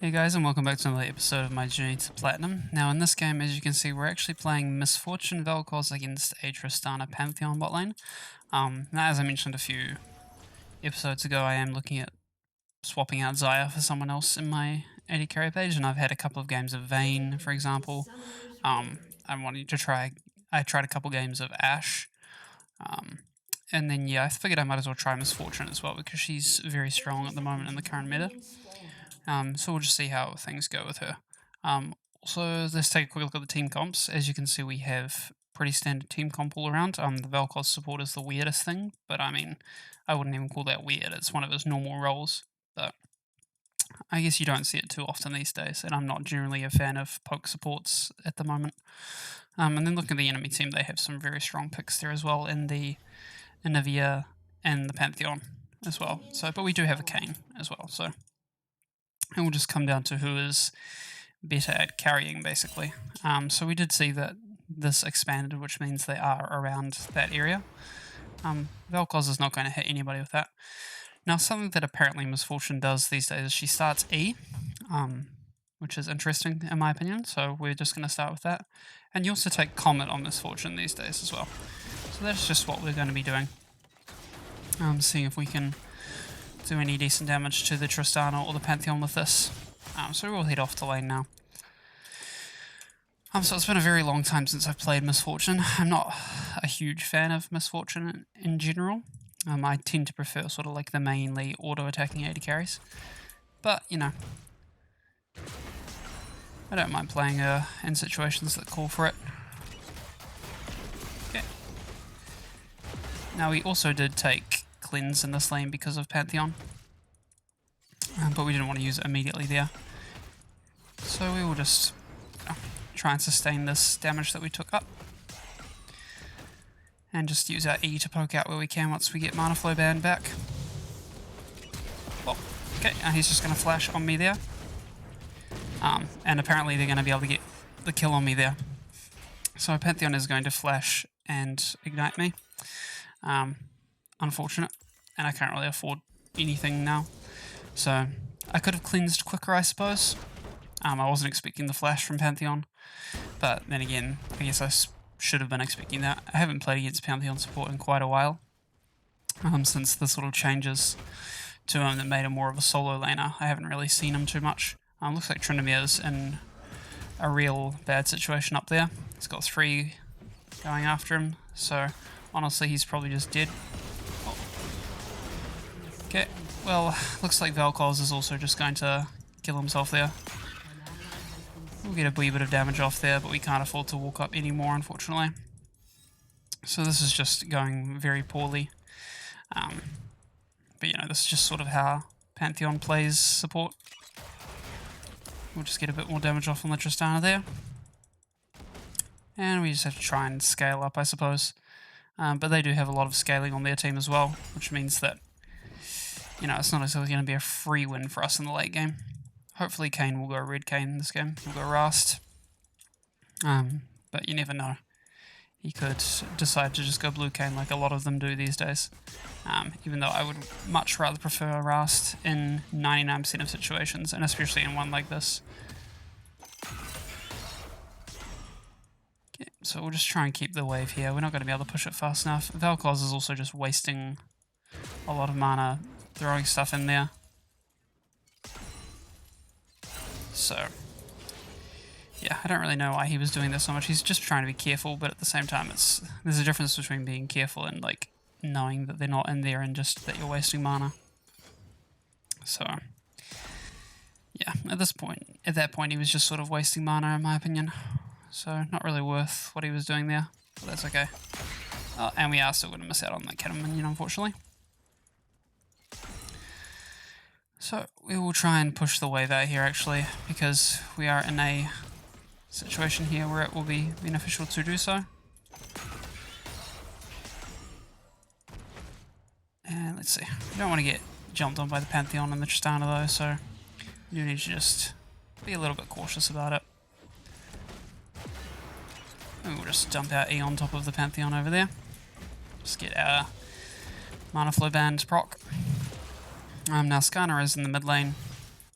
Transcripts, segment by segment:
Hey guys, and welcome back to another episode of my journey to Platinum. Now in this game, as you can see, we're actually playing Misfortune Vel'Koz against a Tristana Pantheon bot lane. Now as I mentioned a few episodes ago, I am looking at swapping out Xayah for someone else in my AD carry page, and I've had a couple of games of Vayne, for example. I wanted to I tried a couple games of Ashe. And then yeah, I figured I might as well try Misfortune as well, because she's very strong at the moment in the current meta. So we'll just see how things go with her. Also, let's take a quick look at the team comps. As you can see, we have pretty standard team comp all around. The Vel'Koz support is the weirdest thing, but I mean, I wouldn't even call that weird. It's one of his normal roles, but I guess you don't see it too often these days, and I'm not generally a fan of poke supports at the moment. And then look at the enemy team. They have some very strong picks there as well in the Anivia and the Pantheon as well. So, but we do have a Kayn as well, so it will just come down to who is better at carrying, basically. So we did see that this expanded, which means they are around that area. Vel'Koz is not going to hit anybody with that. Now, something that apparently Misfortune does these days is she starts E, which is interesting in my opinion, so we're just going to start with that. And you also take Comet on Misfortune these days as well. So that's just what we're going to be doing. Seeing if we can do any decent damage to the Tristana or the Pantheon with this. So we'll head off to lane now. So it's been a very long time since I've played Misfortune. I'm not a huge fan of Misfortune in general. I tend to prefer sort of like the mainly auto-attacking AD carries. But, you know, I don't mind playing her in situations that call for it. Okay. Now we also did take Cleanse in this lane because of Pantheon. But we didn't want to use it immediately there. So we will just try and sustain this damage that we took up. And just use our E to poke out where we can once we get Mana Flow Band back. Well, okay, he's just going to flash on me there. And apparently they're going to be able to get the kill on me there. So Pantheon is going to flash and ignite me. Unfortunate. And I can't really afford anything now. So I could have cleansed quicker, I suppose. I wasn't expecting the flash from Pantheon. But then again, I guess I should have been expecting that. I haven't played against Pantheon support in quite a while. Since the sort of changes to him that made him more of a solo laner. I haven't really seen him too much. Looks like Tryndamere's in a real bad situation up there. He's got 3 going after him. So honestly, he's probably just dead. Oh. Okay, well, looks like Vel'Koz is also just going to kill himself there. We'll get a wee bit of damage off there, but we can't afford to walk up anymore, unfortunately. So this is just going very poorly. But you know, this is just sort of how Pantheon plays support. We'll just get a bit more damage off on the Tristana there. And we just have to try and scale up, I suppose. But they do have a lot of scaling on their team as well, which means that, you know, it's not necessarily going to be a free win for us in the late game. Hopefully Kayn will go red Kayn in this game. He'll go Rast. But you never know. He could decide to just go blue Kayn like a lot of them do these days. Even though I would much rather prefer Rast in 99% of situations, and especially in one like this. Okay, so we'll just try and keep the wave here. We're not going to be able to push it fast enough. Vel'Koz is also just wasting a lot of mana throwing stuff in there. So, yeah, I don't really know why he was doing this so much. He's just trying to be careful, but at the same time, there's a difference between being careful and like knowing that they're not in there and just that you're wasting mana. So, yeah, at that point, he was just sort of wasting mana, in my opinion. So, not really worth what he was doing there, but that's okay. And we are still going to miss out on that cannon minion, unfortunately. So we will try and push the wave out here actually, because we are in a situation here where it will be beneficial to do so. And let's see, we don't want to get jumped on by the Pantheon and the Tristana though, so you need to just be a little bit cautious about it. And we'll just dump our E on top of the Pantheon over there. Just get our Mana Flow Band proc. Now Skarner is in the mid lane.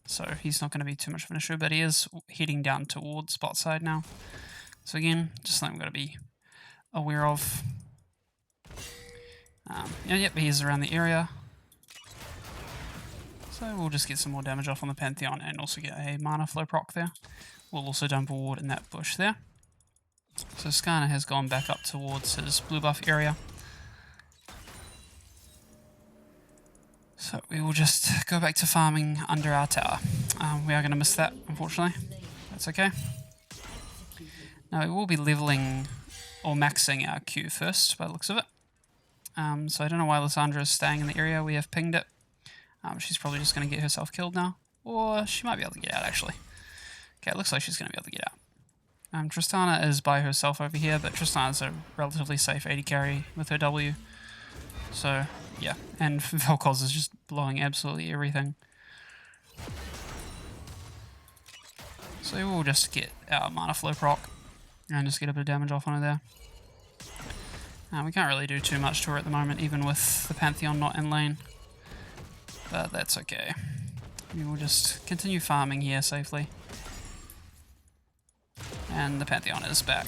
so he's not going to be too much of an issue, but he is heading down towards bot side now. So again, just something we've got to be aware of. Yep, he's around the area. So we'll just get some more damage off on the Pantheon and also get a mana flow proc there. We'll also dump a ward in that bush there. So Skarner has gone back up towards his blue buff area. So we will just go back to farming under our tower. We are going to miss that, unfortunately. That's okay. Now we will be leveling or maxing our Q first by the looks of it. So I don't know why Lysandra is staying in the area. We have pinged it. She's probably just going to get herself killed now. Or she might be able to get out, actually. Okay, it looks like she's going to be able to get out. Tristana is by herself over here, but Tristana's a relatively safe AD carry with her W. So, yeah. And Vel'Koz is just blowing absolutely everything. So we'll just get our mana flow proc and just get a bit of damage off on her there. We can't really do too much to her at the moment, even with the Pantheon not in lane. But that's okay. We will just continue farming here safely. And the Pantheon is back.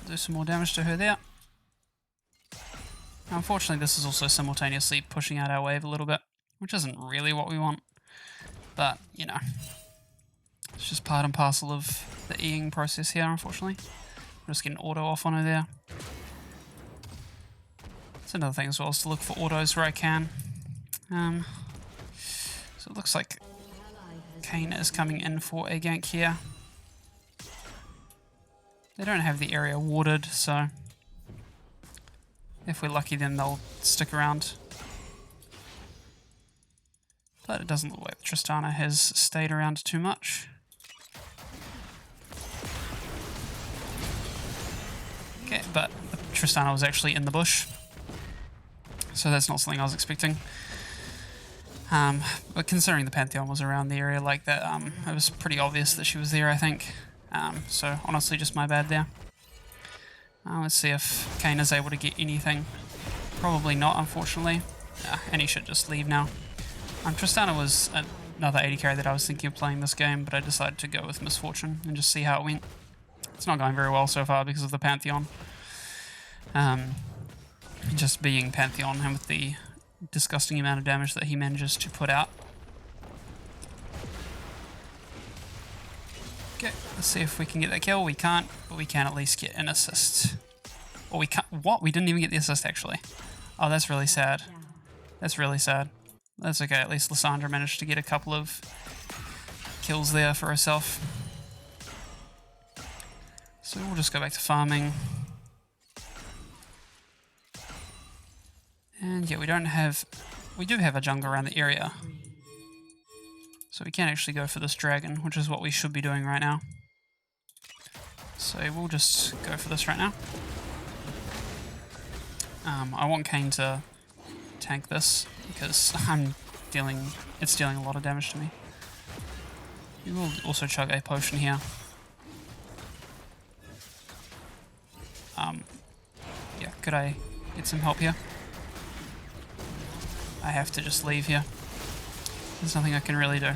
Do some more damage to her there. Now, unfortunately, this is also simultaneously pushing out our wave a little bit, which isn't really what we want. But, you know, it's just part and parcel of the E-ing process here, unfortunately. I'm just getting auto off on her there. That's another thing as well, is to look for autos where I can. So it looks like Kayn is coming in for a gank here. They don't have the area warded, so if we're lucky then they'll stick around. But it doesn't look like Tristana has stayed around too much. Okay, but Tristana was actually in the bush. So that's not something I was expecting. But considering the Pantheon was around the area like that, it was pretty obvious that she was there, I think. So honestly, just my bad there. Let's see if Kayn is able to get anything. Probably not, unfortunately. And he should just leave now. Tristana was another AD carry that I was thinking of playing this game, but I decided to go with Misfortune and just see how it went. It's not going very well so far because of the Pantheon. Just being Pantheon and with the disgusting amount of damage that he manages to put out. Okay, let's see if we can get that kill. We can't, but we can at least get an assist. Or we can't. What? We didn't even get the assist, actually. Oh, that's really sad. That's really sad. That's okay, at least Lysandra managed to get a couple of kills there for herself. So we'll just go back to farming. And yeah, we do have a jungle around the area. So we can actually go for this dragon, which is what we should be doing right now. So we'll just go for this right now. I want Kayn to tank this because it's dealing a lot of damage to me. We will also chug a potion here. Yeah, could I get some help here? I have to just leave here. There's nothing I can really do.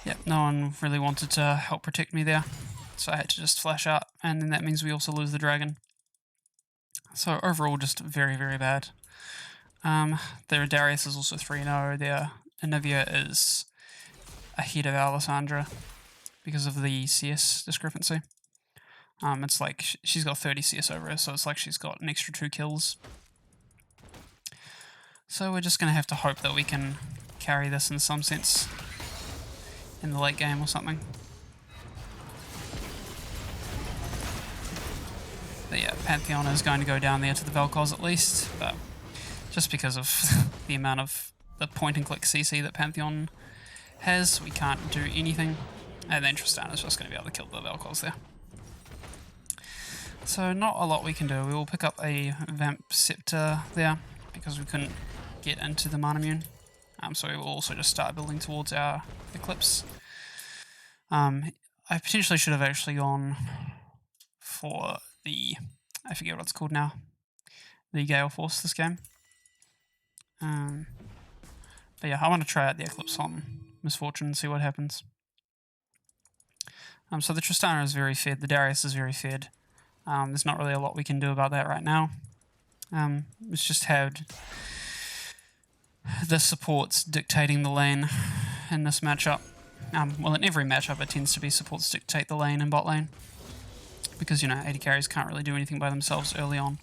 Yep, no one really wanted to help protect me there. So I had to just flash out, and then that means we also lose the dragon. So overall, just very, very bad. Their Darius is also 3-0. Their Anivia is ahead of Alessandra because of the CS discrepancy. It's like she's got 30 CS over her, so it's like she's got an extra 2 kills. So we're just going to have to hope that we can carry this in some sense in the late game or something. But yeah, Pantheon is going to go down there to the Vel'Koz at least, but just because of the amount of the point and click CC that Pantheon has, we can't do anything. And then Tristana is just going to be able to kill the Vel'Koz there. So not a lot we can do. We will pick up a Vamp Scepter there because we couldn't get into the Manamune. So we will also just start building towards our Eclipse. I potentially should have actually gone for the, I forget what it's called now, the Gale Force this game. But yeah, I want to try out the Eclipse on Misfortune and see what happens. So the Tristana is very fed, the Darius is very fed. There's not really a lot we can do about that right now. It's just had the supports dictating the lane in this matchup. Well, in every matchup it tends to be supports dictate the lane in bot lane. Because, you know, AD carries can't really do anything by themselves early on.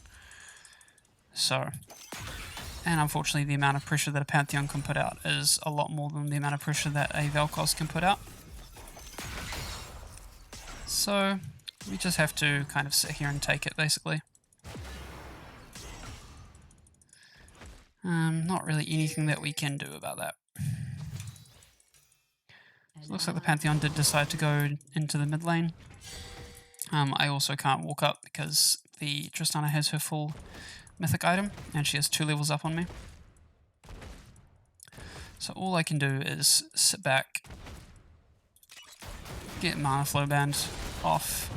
So, and unfortunately the amount of pressure that a Pantheon can put out is a lot more than the amount of pressure that a Vel'Koz can put out. So, we just have to kind of sit here and take it, basically. Not really anything that we can do about that. So looks like the Pantheon did decide to go into the mid lane. I also can't walk up because the Tristana has her full mythic item and she has 2 levels up on me. So all I can do is sit back, get mana flow band off.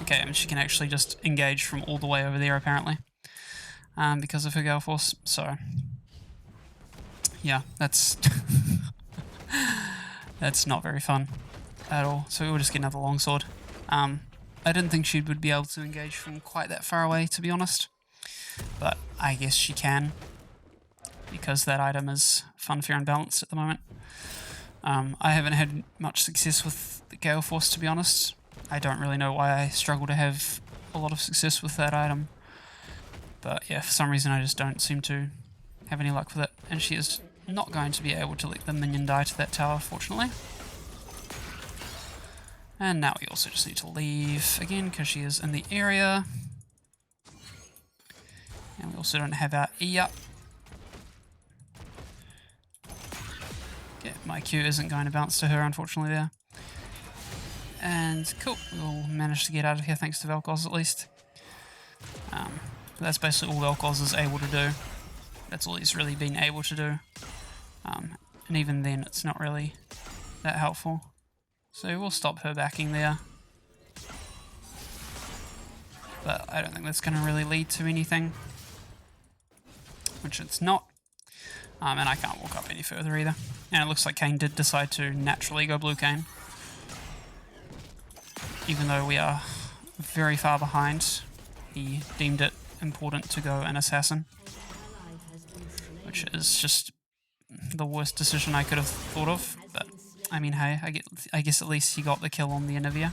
Okay, and she can actually just engage from all the way over there apparently. Because of her Gale Force, so yeah, that's that's not very fun at all. So we'll just get another longsword. I didn't think she would be able to engage from quite that far away, to be honest, but I guess she can, because that item is fun, fair and balanced at the moment. I haven't had much success with the Gale Force, to be honest. I don't really know why I struggle to have a lot of success with that item. But yeah, for some reason I just don't seem to have any luck with it. And she is not going to be able to let the minion die to that tower, fortunately. And now we also just need to leave again, because she is in the area. And we also don't have our E up. Yeah, my Q isn't going to bounce to her, unfortunately, there. And cool, we'll manage to get out of here thanks to Vel'Koz at least. That's basically all Vel'Koz is able to do. That's all he's really been able to do. And even then, it's not really that helpful. So we'll stop her backing there. But I don't think that's going to really lead to anything. Which it's not. And I can't walk up any further either. And it looks like Kayn did decide to naturally go blue Kayn. Even though we are very far behind, he deemed it important to go an assassin, which is just the worst decision I could have thought of. But I mean, hey, I guess at least he got the kill on the Anivia.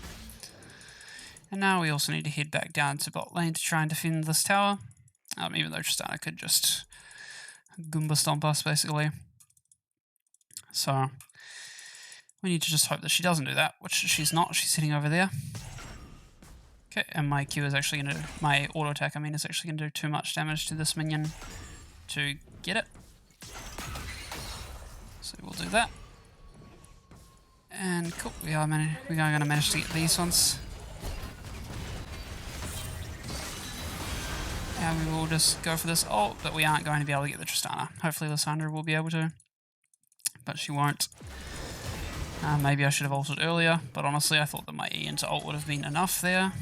And now we also need to head back down to bot lane to try and defend this tower, even though Tristana could just Goomba stomp us basically. So we need to just hope that she doesn't do that, which she's not. She's sitting over there. Okay, and my Q is actually going to, my auto attack, I mean, is actually going to do too much damage to this minion to get it. So we'll do that. And cool, we are going to manage to get these ones. And we will just go for this ult, but we aren't going to be able to get the Tristana. Hopefully Lysandra will be able to, but she won't. Maybe I should have ulted earlier, but honestly I thought that my E into ult would have been enough there.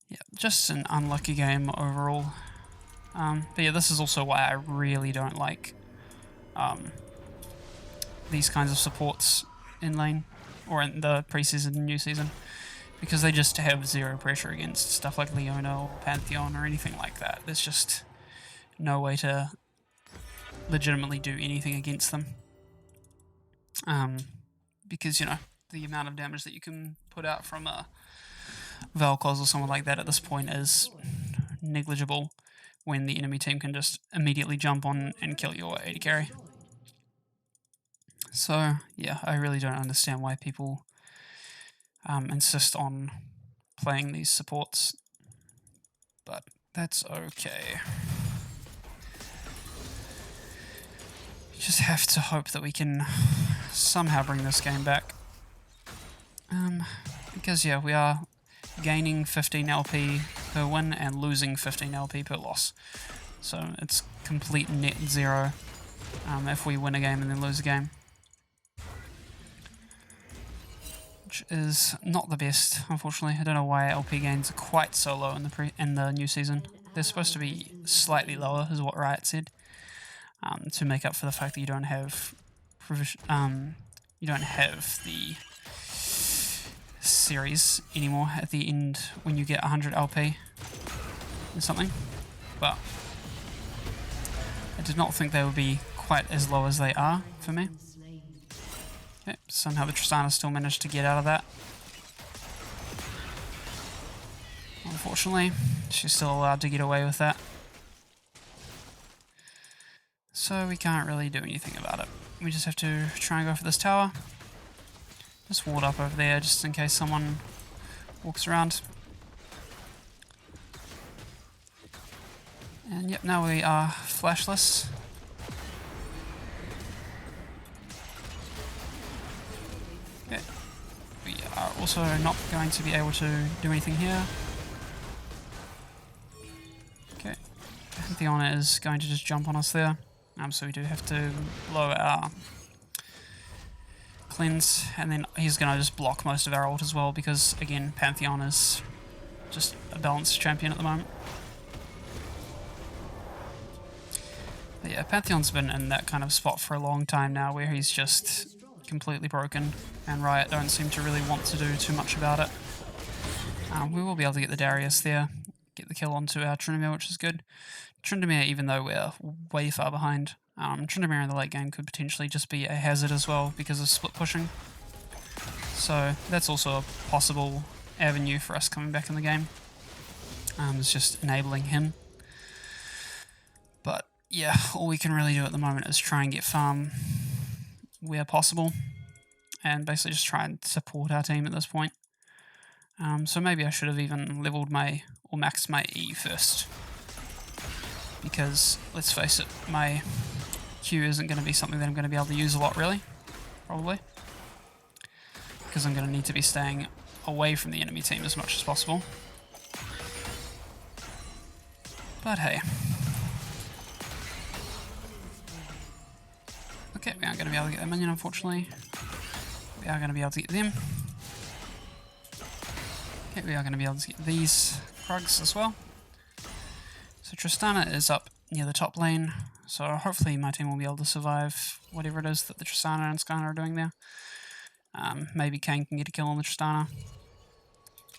Yeah, just an unlucky game overall. But yeah, this is also why I really don't like these kinds of supports in lane, or in the pre-season and new season, because they just have zero pressure against stuff like Leona or Pantheon or anything like that. There's just no way to legitimately do anything against them. Because, you know, the amount of damage that you can put out from a Vel'Koz or someone like that at this point is negligible when the enemy team can just immediately jump on and kill your AD carry. So, yeah, I really don't understand why people insist on playing these supports, but that's okay. Just have to hope that we can somehow bring this game back. Because, yeah, we are gaining 15 LP per win and losing 15 LP per loss. So it's complete net zero if we win a game and then lose a game. Which is not the best, unfortunately. I don't know why LP gains are quite so low in the new season. they're supposed to be slightly lower, is what Riot said, to make up for the fact that you don't have the series anymore at the end when you get 100 LP or something. But I did not think they would be quite as low as they are for me. Okay, somehow the Tristana still managed to get out of that. Unfortunately, she's still allowed to get away with that. So we can't really do anything about it. We just have to try and go for this tower. Just ward up over there just in case someone walks around. And yep, now we are flashless. Okay. We are also not going to be able to do anything here. Okay. Pantheon is going to just jump on us there. So we do have to blow our cleanse, and then he's going to just block most of our ult as well, because again, Pantheon is just a balanced champion at the moment. But yeah, Pantheon's been in that kind of spot for a long time now where he's just completely broken, and Riot don't seem to really want to do too much about it. We will be able to get the Darius there, get the kill onto our Tryndamere, which is good. Tryndamere, even though we're way far behind, Tryndamere in the late game could potentially just be a hazard as well because of split pushing. So that's also a possible avenue for us coming back in the game. It's just enabling him. But yeah, all we can really do at the moment is try and get farm where possible, and basically just try and support our team at this point. So maybe I should have even leveled my, or maxed my E first, because let's face it, my Q isn't going to be something that I'm going to be able to use a lot really, probably, because I'm going to need to be staying away from the enemy team as much as possible. But hey. Okay, we aren't going to be able to get that minion, unfortunately. We are going to be able to get them. Okay, we are going to be able to get these Krugs as well. So Tristana is up near the top lane, so hopefully my team will be able to survive whatever it is that the Tristana and Skarner are doing there. Maybe Kayn can get a kill on the Tristana.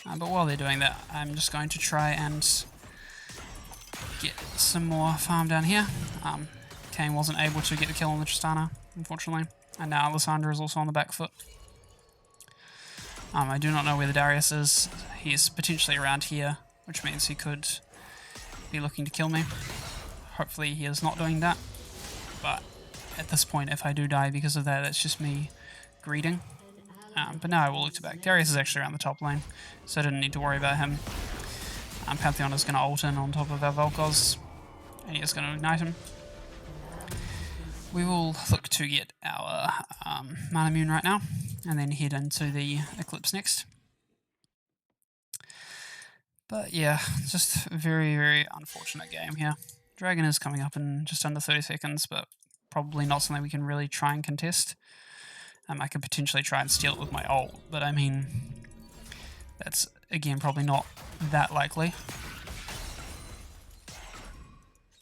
But while they're doing that, I'm just going to try and get some more farm down here. Kayn wasn't able to get the kill on the Tristana, unfortunately, and now Lissandra is also on the back foot. I do not know where the Darius is. He's potentially around here, which means he could be looking to kill me. Hopefully he is not doing that, but at this point, if I do die because of that, that's just me greeting. But now I will look to back. Darius is actually around the top lane, so I didn't need to worry about him. Pantheon is going to ult in on top of our Vel'Koz, and he is going to ignite him. We will look to get our Mana Mune right now, and then head into the Eclipse next. But yeah, just a very, very unfortunate game here. Dragon is coming up in just under 30 seconds, but probably not something we can really try and contest. I could potentially try and steal it with my ult, but I mean, that's, again, probably not that likely.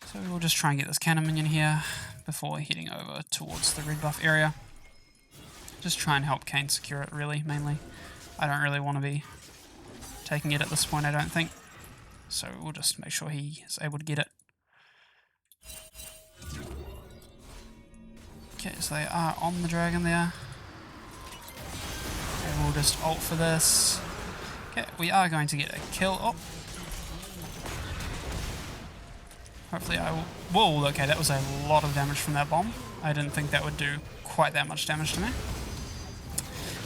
So we will just try and get this cannon minion here before heading over towards the red buff area. Just try and help Kayn secure it, really, mainly. I don't really want to be taking it at this point, I don't think. So we'll just make sure he is able to get it. Okay, so they are on the dragon there. And we'll just ult for this. Okay, we are going to get a kill. Oh. Hopefully I will... Whoa, okay, that was a lot of damage from that bomb. I didn't think that would do quite that much damage to me.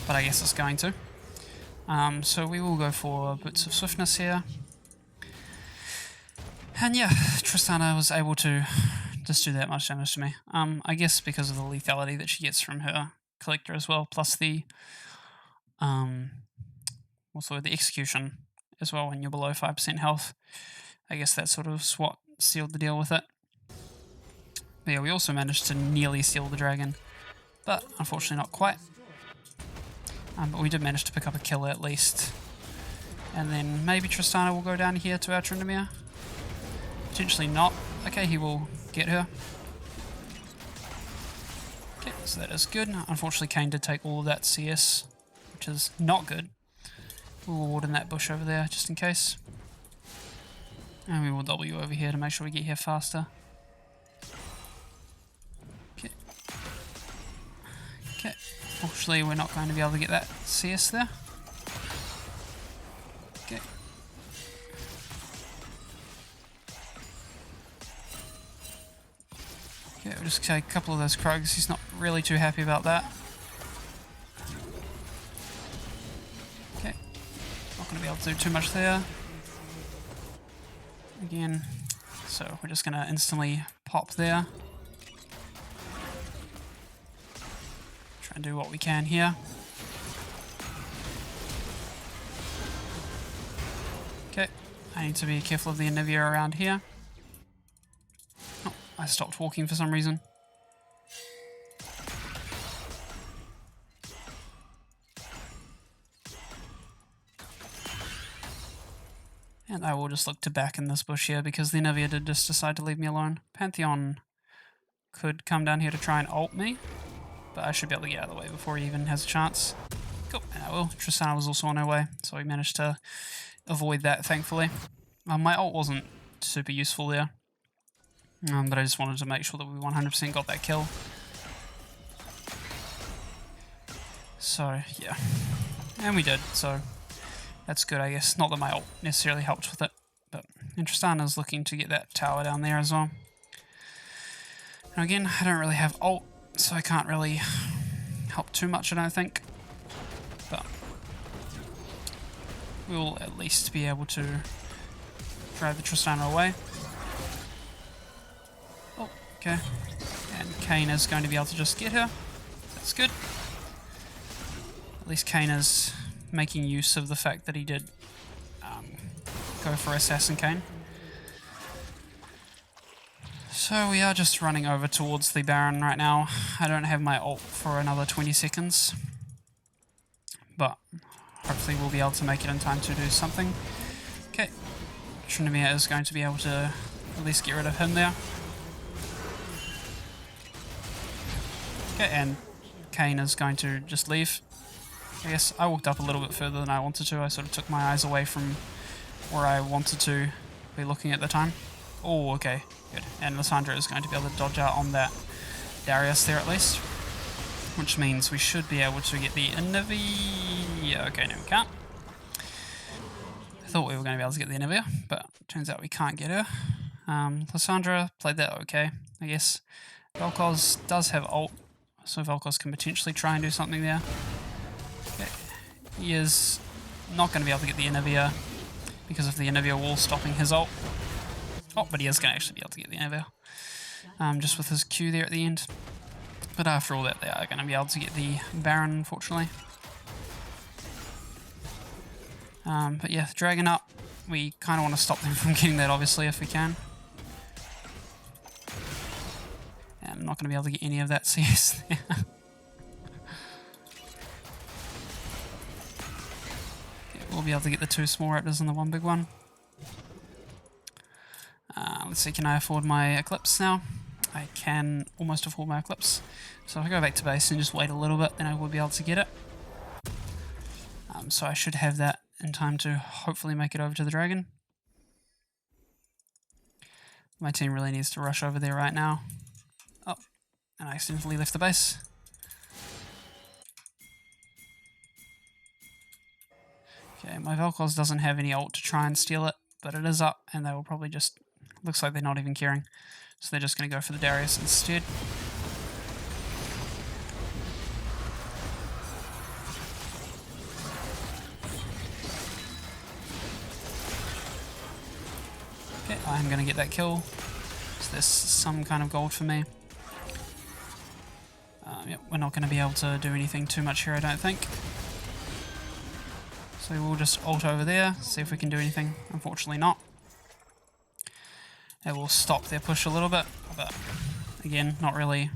But I guess it's going to. So we will go for Boots of Swiftness here. And yeah, Tristana was able to just do that much damage to me. I guess because of the lethality that she gets from her collector as well, plus the also the execution as well when you're below 5% health. I guess that's sort of what sealed the deal with it. But yeah, we also managed to nearly steal the dragon, but unfortunately not quite. But we did manage to pick up a kill at least. And then maybe Tristana will go down here to our Tryndamere. Potentially not. Okay, he will get her. Okay, so that is good. Unfortunately, Kane did take all of that CS, which is not good. We'll ward in that bush over there, just in case. And we will W over here to make sure we get here faster. Okay. Okay. Unfortunately, we're not going to be able to get that CS there. Okay. Okay, we'll just take a couple of those Krugs. He's not really too happy about that. Okay. Not going to be able to do too much there. Again. So we're just going to instantly pop there. Try and do what we can here. Okay. I need to be careful of the Anivia around here. Oh, I stopped walking for some reason. And I will just look to back in this bush here because the Anivia did just decide to leave me alone. Pantheon could come down here to try and ult me, but I should be able to get out of the way before he even has a chance. Cool, and I will. Tristana was also on her way, so we managed to avoid that, thankfully. My ult wasn't super useful there, but I just wanted to make sure that we 100% got that kill. So, yeah. And we did, so that's good, I guess. Not that my ult necessarily helped with it, but Tristana's looking to get that tower down there as well. Now again, I don't really have ult, so I can't really help too much, I don't think. But we'll at least be able to drive the Tristana away. Oh, okay. And Kane is going to be able to just get her. That's good. At least Kane is making use of the fact that he did go for Assassin Kane. So we are just running over towards the Baron right now. I don't have my ult for another 20 seconds. But hopefully we'll be able to make it in time to do something. Okay. Tryndamere is going to be able to at least get rid of him there. Okay, and Kane is going to just leave. I guess I walked up a little bit further than I wanted to. I sort of took my eyes away from where I wanted to be looking at the time. Oh, okay, good. And Lissandra is going to be able to dodge out on that Darius there at least. Which means we should be able to get the Anivia. Okay, no we can't. I thought we were going to be able to get the Anivia, but turns out we can't get her. Lissandra played that okay, I guess. Vel'Koz does have ult, so Vel'Koz can potentially try and do something there. Okay. He is not going to be able to get the Anivia because of the Anivia wall stopping his ult. Oh, but he is going to actually be able to get the Anivia. Just with his Q there at the end. But after all that, they are going to be able to get the Baron, unfortunately. But yeah, Dragon up. We kind of want to stop them from getting that, obviously, if we can. And I'm not going to be able to get any of that CS there. We'll be able to get the 2 small raptors and the 1 big one. Let's see, can I afford my Eclipse now? I can almost afford my Eclipse. So if I go back to base and just wait a little bit, then I will be able to get it. So I should have that in time to hopefully make it over to the Dragon. My team really needs to rush over there right now. Oh, and I accidentally left the base. Okay, my Vel'Koz doesn't have any ult to try and steal it, but it is up, and they will probably just... Looks like they're not even caring. So they're just going to go for the Darius instead. Okay, I'm going to get that kill. So there's some kind of gold for me. Yep, we're not going to be able to do anything too much here, I don't think. So we'll just ult over there, see if we can do anything. Unfortunately not. It will stop their push a little bit, but again, not really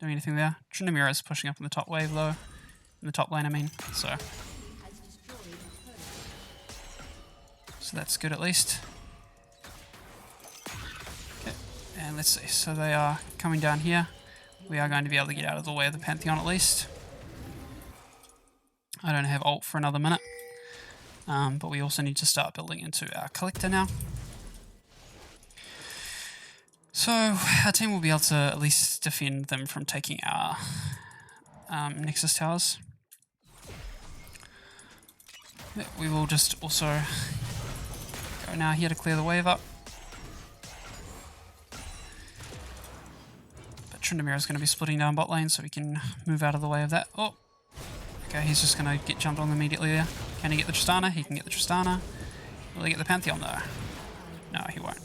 doing anything there. Tryndamere is pushing up in the top wave though. In the top lane, I mean. So that's good at least. And let's see, so they are coming down here. We are going to be able to get out of the way of the Pantheon at least. I don't have ult for another minute. But we also need to start building into our collector now. So our team will be able to at least defend them from taking our Nexus towers. We will just also go now here to clear the wave up. But Tryndamere is going to be splitting down bot lane, so we can move out of the way of that. Oh, okay, he's just going to get jumped on immediately there. Can he get the Tristana? He can get the Tristana. Will he get the Pantheon though? No, he won't.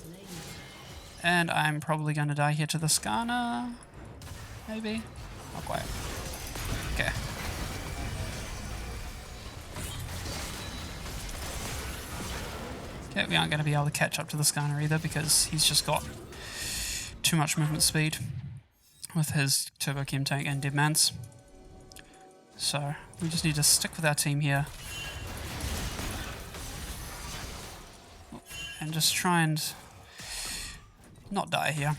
And I'm probably going to die here to the Skarner. Maybe? Not quite. Okay. Okay, we aren't going to be able to catch up to the Skarner either because he's just got too much movement speed with his Turbo Chem tank and Dead Mans. So we just need to stick with our team here. And just try and not die here.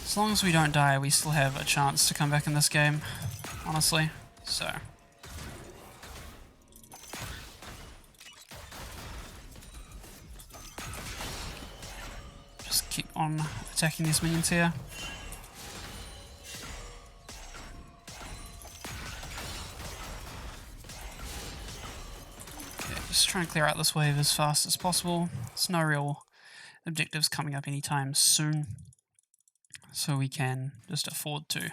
As long as we don't die, we still have a chance to come back in this game, honestly. So just keep on attacking these minions here. Just try and clear out this wave as fast as possible. There's no real objectives coming up anytime soon, so we can just afford to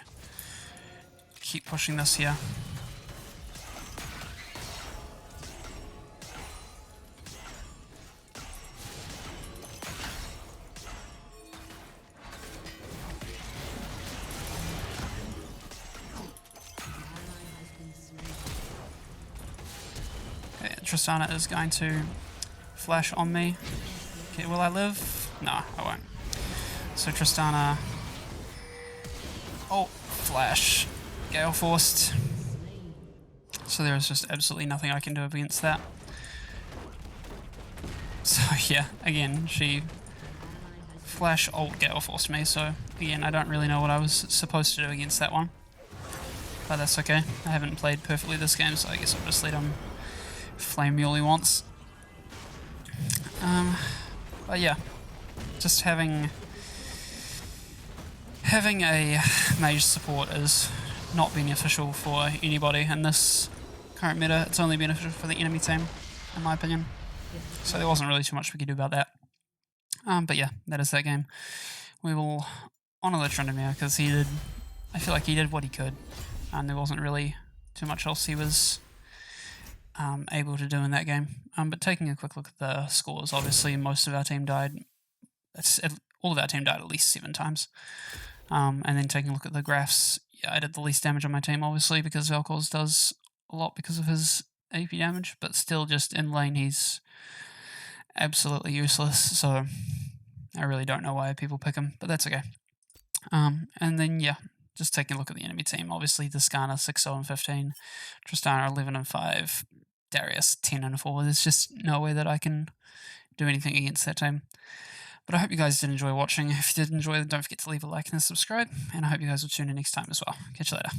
keep pushing this here. Tristana is going to flash on me. Okay, will I live? No, I won't. So Tristana... Oh, flash. Gale forced. So there is just absolutely nothing I can do against that. So yeah, again, she flash ult Gale forced me, so again, I don't really know what I was supposed to do against that one. But that's okay. I haven't played perfectly this game, so I guess I'll just let him flame me all he wants. But yeah, just having a mage support is not beneficial for anybody in this current meta. It's only beneficial for the enemy team, in my opinion. So there wasn't really too much we could do about that. But yeah, that is that game. We will honour the Tryndamere because I feel like he did what he could, and there wasn't really too much else he was able to do in that game. But taking a quick look at the scores, obviously most of our team died. All of our team died at least 7 times. And then taking a look at the graphs, yeah, I did the least damage on my team, obviously, because Vel'Koz does a lot because of his AP damage, but still just in lane he's absolutely useless, so I really don't know why people pick him, but that's okay. And then, yeah, just taking a look at the enemy team, obviously the Skarner 6-0-15, Tristana 11-5, Darius 10-4. There's just no way that I can do anything against that team. But I hope you guys did enjoy watching. If you did enjoy, don't forget to leave a like and subscribe, and I hope you guys will tune in next time as well. Catch you later.